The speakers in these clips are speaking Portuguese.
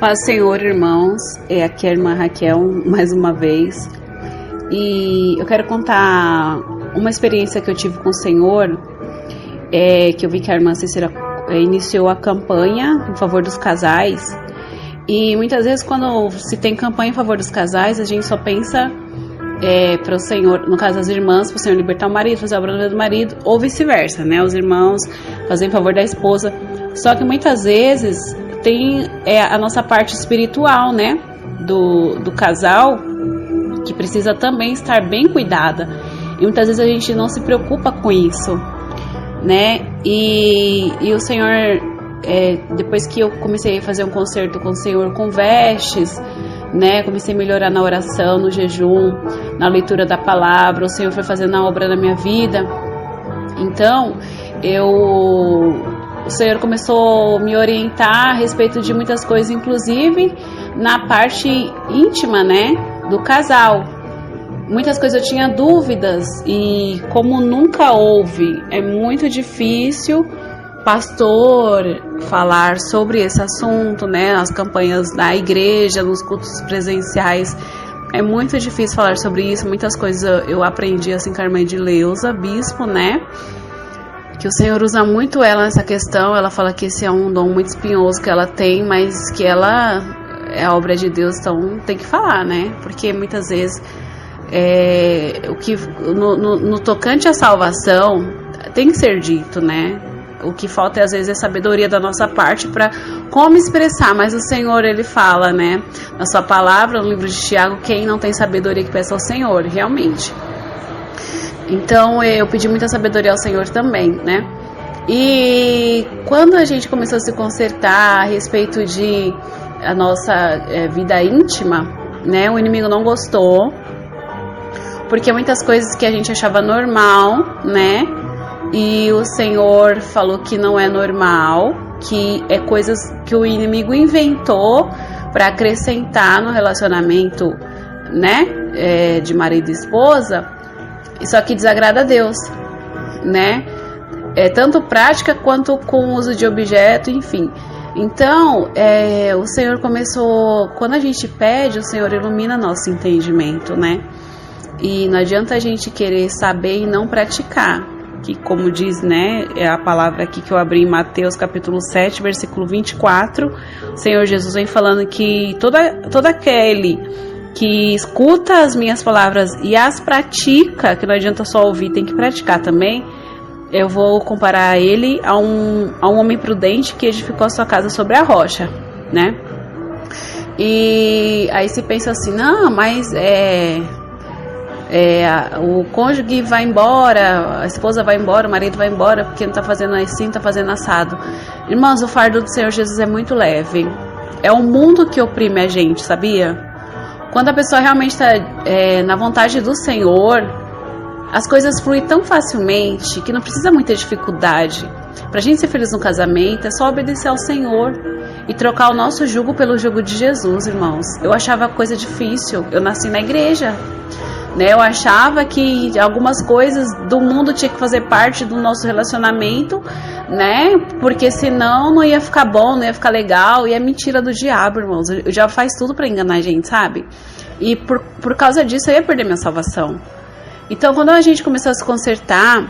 Paz Senhor, irmãos, aqui é a irmã Raquel, mais uma vez, e eu quero contar uma experiência que eu tive com o Senhor, que eu vi que a irmã Cícera iniciou a campanha em favor dos casais, e muitas vezes quando se tem campanha em favor dos casais, a gente só pensa para o Senhor, no caso das irmãs, para o Senhor libertar o marido, fazer a obra do marido, ou vice-versa, né? Os irmãos fazem em favor da esposa, só que muitas vezes tem a nossa parte espiritual, né, do casal, que precisa também estar bem cuidada, e muitas vezes a gente não se preocupa com isso, né, e o Senhor, depois que eu comecei a fazer um concerto com o Senhor com vestes, né, comecei a melhorar na oração, no jejum, na leitura da palavra, o Senhor foi fazendo a obra na minha vida, então o Senhor começou a me orientar a respeito de muitas coisas, inclusive na parte íntima, né, do casal. Muitas coisas eu tinha dúvidas e como nunca houve, é muito difícil pastor falar sobre esse assunto, né, nas campanhas da igreja, nos cultos presenciais. É muito difícil falar sobre isso, muitas coisas eu aprendi assim com a irmã Edileuza, bispo, né, que o Senhor usa muito ela nessa questão. Ela fala que esse é um dom muito espinhoso que ela tem, mas que ela é a obra de Deus, então tem que falar, né? Porque muitas vezes o que no tocante à salvação tem que ser dito, né? O que falta às vezes é sabedoria da nossa parte para como expressar, mas o Senhor, ele fala, né, na sua palavra, no livro de Tiago, quem não tem sabedoria que peça ao Senhor, realmente. Então eu pedi muita sabedoria ao Senhor também, né? E quando a gente começou a se consertar a respeito de a nossa vida íntima, né? O inimigo não gostou, porque muitas coisas que a gente achava normal, né? E o Senhor falou que não é normal, que é coisas que o inimigo inventou para acrescentar no relacionamento, né? De marido e esposa. Isso aqui desagrada a Deus, né? Tanto prática quanto com uso de objeto, enfim. Então, o Senhor começou... Quando a gente pede, o Senhor ilumina nosso entendimento, né? E não adianta a gente querer saber e não praticar. Que, como diz, né? É a palavra aqui que eu abri em Mateus capítulo 7, versículo 24. O Senhor Jesus vem falando que todo aquele que escuta as minhas palavras e as pratica, que não adianta só ouvir, tem que praticar também, eu vou comparar ele a um homem prudente que edificou a sua casa sobre a rocha, né? E aí se pensa assim, não, mas o cônjuge vai embora, a esposa vai embora, o marido vai embora porque não tá fazendo assim, tá fazendo assado. Irmãos, o fardo do Senhor Jesus é muito leve. É o mundo que oprime a gente, sabia? Quando a pessoa realmente está na vontade do Senhor, as coisas fluem tão facilmente que não precisa muita dificuldade. Para a gente ser feliz no casamento, é só obedecer ao Senhor e trocar o nosso jugo pelo jugo de Jesus, irmãos. Eu achava coisa difícil, eu nasci na igreja, né? Eu achava que algumas coisas do mundo tinha que fazer parte do nosso relacionamento, né? Porque senão não ia ficar bom, não ia ficar legal. E é mentira do diabo, irmãos. O diabo faz tudo pra enganar a gente, sabe? E por causa disso eu ia perder minha salvação. Então quando a gente começou a se consertar,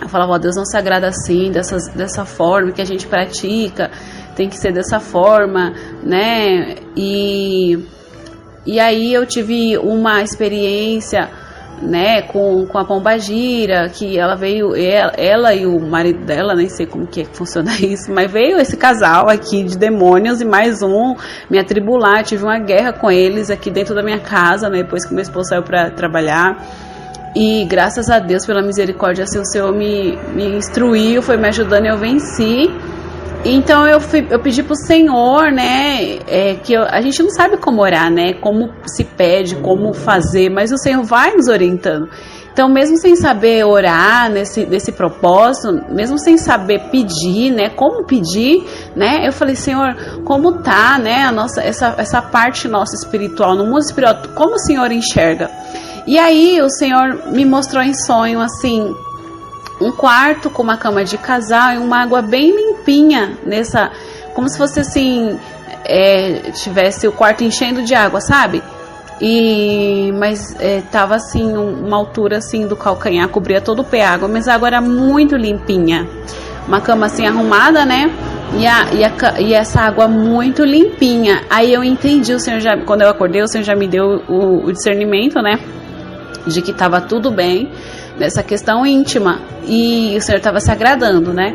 eu falava, ó, Deus não se agrada assim, dessa forma que a gente pratica, tem que ser dessa forma, né? E aí eu tive uma experiência, né, com a pombagira, que ela veio, ela e o marido dela, nem sei como que é que funciona isso, mas veio esse casal aqui de demônios e mais um me atribular. Tive uma guerra com eles aqui dentro da minha casa, né, depois que meu esposo saiu para trabalhar. E graças a Deus, pela misericórdia, assim, o Senhor me instruiu, foi me ajudando e eu venci. Então eu pedi pro Senhor, né, que a gente não sabe como orar, né, como se pede, como fazer, mas o Senhor vai nos orientando. Então mesmo sem saber orar nesse propósito, mesmo sem saber pedir, né, como pedir, né, eu falei, Senhor, como tá, né, essa parte nossa espiritual, no mundo espiritual, como o Senhor enxerga? E aí o Senhor me mostrou em sonho, assim, um quarto com uma cama de casal e uma água bem limpinha como se fosse assim, tivesse o quarto enchendo de água, sabe? Mas tava assim, uma altura assim do calcanhar, cobria todo o pé água, mas a água era muito limpinha. Uma cama assim arrumada, né? E essa água muito limpinha. Aí eu entendi, quando eu acordei, o Senhor já me deu o discernimento, né? De que tava tudo bem nessa questão íntima. E o Senhor tava se agradando, né?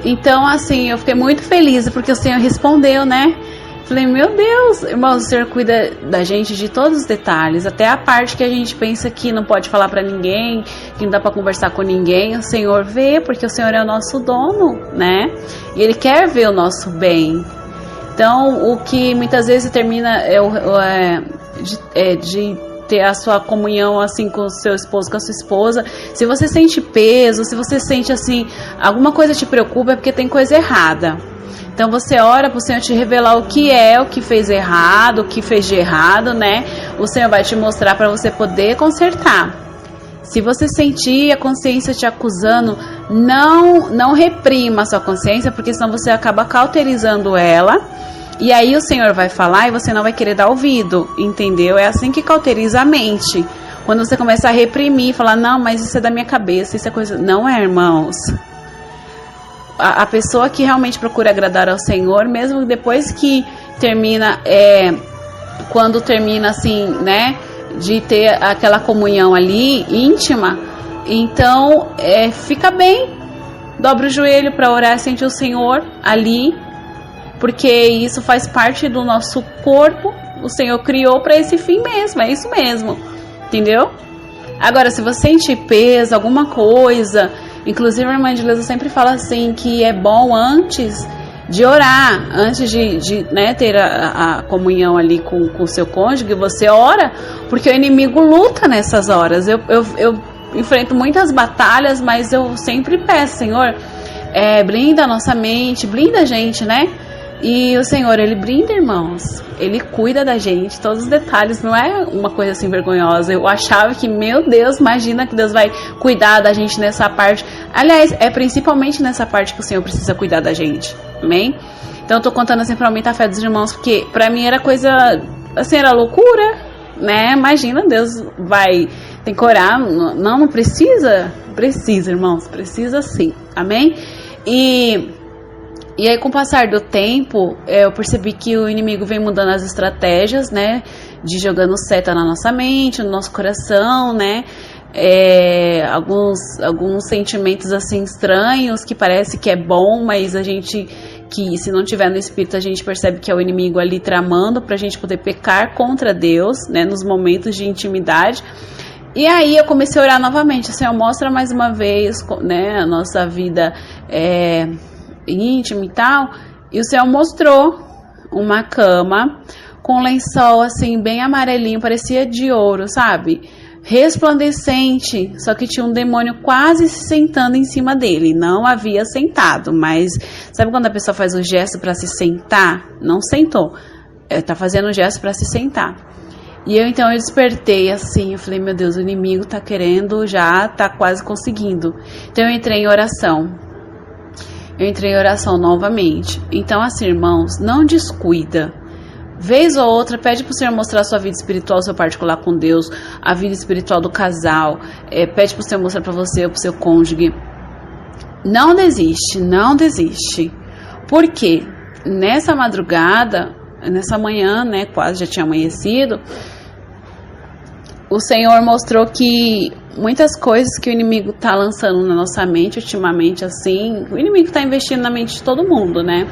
Então, assim, eu fiquei muito feliz porque o Senhor respondeu, né? Falei, meu Deus, irmão, o Senhor cuida da gente de todos os detalhes, até a parte que a gente pensa que não pode falar pra ninguém, que não dá pra conversar com ninguém, o Senhor vê, porque o Senhor é o nosso dono, né? E Ele quer ver o nosso bem. Então, o que muitas vezes termina de ter a sua comunhão assim com o seu esposo, com a sua esposa, se você sente peso, se você sente assim, alguma coisa te preocupa, é porque tem coisa errada. Então você ora para o Senhor te revelar o que fez errado, o que fez de errado, né? O Senhor vai te mostrar para você poder consertar. Se você sentir a consciência te acusando, não reprima a sua consciência, porque senão você acaba cauterizando ela. E aí o Senhor vai falar e você não vai querer dar ouvido, entendeu? É assim que cauteriza a mente. Quando você começa a reprimir, falar, não, mas isso é da minha cabeça, isso é coisa... Não é, irmãos. A pessoa que realmente procura agradar ao Senhor, mesmo depois que termina, quando termina assim, né, de ter aquela comunhão ali, íntima, então fica bem, dobra o joelho para orar e sentir o Senhor ali, porque isso faz parte do nosso corpo, o Senhor criou para esse fim mesmo, é isso mesmo, entendeu? Agora, se você sentir peso, alguma coisa... Inclusive a irmã de Lisa sempre fala assim, que é bom antes de orar, antes de né, ter a comunhão ali com o seu cônjuge, você ora, porque o inimigo luta nessas horas. Eu enfrento muitas batalhas, mas eu sempre peço, Senhor, blinda a nossa mente, blinda a gente, né? E o Senhor, Ele brinda, irmãos. Ele cuida da gente, todos os detalhes. Não é uma coisa assim vergonhosa. Eu achava que, meu Deus, imagina que Deus vai cuidar da gente nessa parte. Aliás, é principalmente nessa parte que o Senhor precisa cuidar da gente. Amém? Então eu tô contando assim pra aumentar a fé dos irmãos, porque pra mim era coisa, assim, era loucura, né? Imagina, Deus tem que orar. Não precisa? Precisa, irmãos. Precisa sim. Amém? E aí, com o passar do tempo, eu percebi que o inimigo vem mudando as estratégias, né? De jogando seta na nossa mente, no nosso coração, né? Alguns sentimentos, assim, estranhos, que parece que é bom, mas que se não tiver no espírito, a gente percebe que é o inimigo ali tramando pra gente poder pecar contra Deus, né? Nos momentos de intimidade. E aí eu comecei a orar novamente, Senhor, mostra mais uma vez, né? A nossa vida íntimo e tal, e o Senhor mostrou uma cama com lençol assim bem amarelinho, parecia de ouro, sabe? Resplandecente, só que tinha um demônio quase se sentando em cima dele. Não havia sentado, mas sabe quando a pessoa faz o gesto para se sentar? Não sentou, tá fazendo o gesto para se sentar. E então eu despertei assim, eu falei, meu Deus, o inimigo tá querendo, já tá quase conseguindo. Então eu entrei em oração. Novamente. Então, assim, irmãos, não descuida. Vez ou outra, pede pro Senhor mostrar a sua vida espiritual, seu particular com Deus, a vida espiritual do casal. Pede pro Senhor mostrar pra você ou pro seu cônjuge. Não desiste. Por quê? Nessa madrugada, nessa manhã, né, quase já tinha amanhecido, o Senhor mostrou que muitas coisas que o inimigo tá lançando na nossa mente ultimamente, assim, o inimigo tá investindo na mente de todo mundo, né?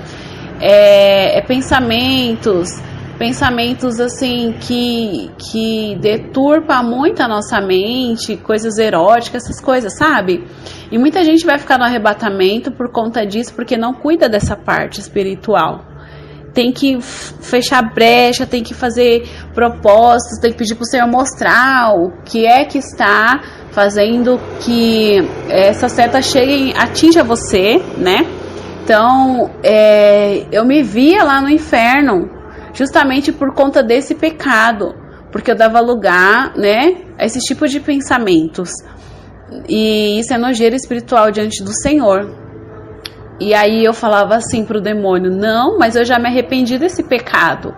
Pensamentos assim que deturpa muito a nossa mente, coisas eróticas, essas coisas, sabe? E muita gente vai ficar no arrebatamento por conta disso, porque não cuida dessa parte espiritual. Tem que fechar brecha, tem que fazer propósitos, tem que pedir para o Senhor mostrar o que é que está fazendo que essa seta atinja você, né? Então, eu me via lá no inferno, justamente por conta desse pecado, porque eu dava lugar, né, a esse tipo de pensamentos. E isso é nojeira espiritual diante do Senhor. E aí eu falava assim pro demônio, não, mas eu já me arrependi desse pecado.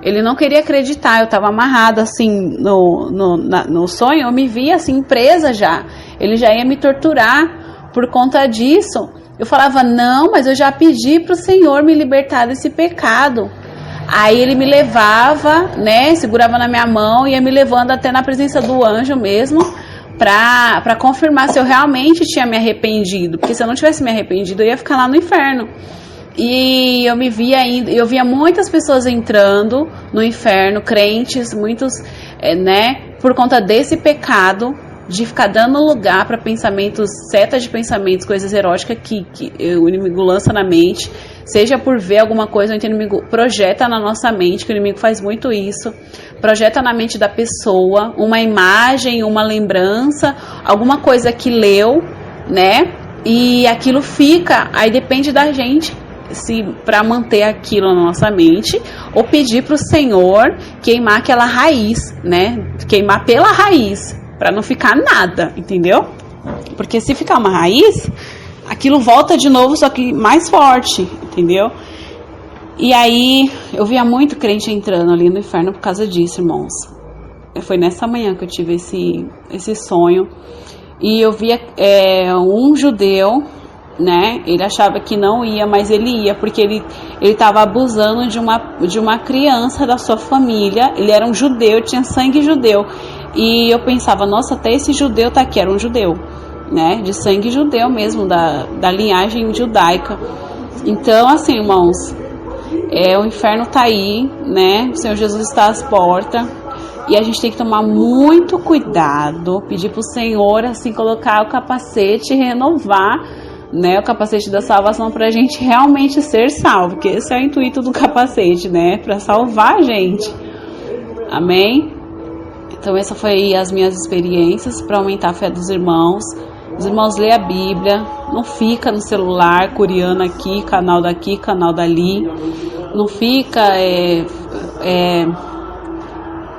Ele não queria acreditar, eu estava amarrada assim no sonho, eu me via assim presa já. Ele já ia me torturar por conta disso. Eu falava, não, mas eu já pedi pro Senhor me libertar desse pecado. Aí ele me levava, né, segurava na minha mão e ia me levando até na presença do anjo mesmo, para confirmar se eu realmente tinha me arrependido. Porque se eu não tivesse me arrependido, eu ia ficar lá no inferno. E eu me via ainda, eu via muitas pessoas entrando no inferno, crentes, muitos, né, por conta desse pecado de ficar dando lugar para pensamentos, setas de pensamentos, coisas eróticas que o inimigo lança na mente, seja por ver alguma coisa, o inimigo projeta na nossa mente, que o inimigo faz muito isso, projeta na mente da pessoa uma imagem, uma lembrança, alguma coisa que leu, né, e aquilo fica, aí depende da gente, se para manter aquilo na nossa mente, ou pedir para o Senhor queimar aquela raiz, né, queimar pela raiz, para não ficar nada, entendeu? Porque se ficar uma raiz, aquilo volta de novo, só que mais forte, entendeu? E aí, eu via muito crente entrando ali no inferno por causa disso, irmãos. Foi nessa manhã que eu tive esse sonho. E eu via um judeu, né? Ele achava que não ia, mas ele ia, porque ele estava abusando de uma criança da sua família. Ele era um judeu, tinha sangue judeu. E eu pensava, nossa, até esse judeu tá aqui, era um judeu, né? De sangue judeu mesmo, da linhagem judaica. Então, assim, irmãos, o inferno tá aí, né? O Senhor Jesus está às portas. E a gente tem que tomar muito cuidado, pedir pro Senhor, assim, colocar o capacete e renovar, né, o capacete da salvação pra gente realmente ser salvo, que esse é o intuito do capacete, né, pra salvar a gente. Amém? Então essa foi as minhas experiências para aumentar a fé dos irmãos. Os irmãos lê a Bíblia, não fica no celular curiando aqui, canal daqui, canal dali, não fica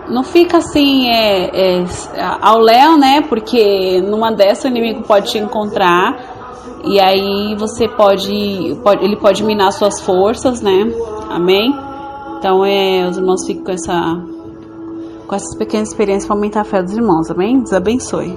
não fica assim ao léu, né? Porque numa dessa o inimigo pode te encontrar e aí ele pode minar suas forças, né? Amém? Então os irmãos ficam com essas pequenas experiências para aumentar a fé dos irmãos, amém? Deus abençoe.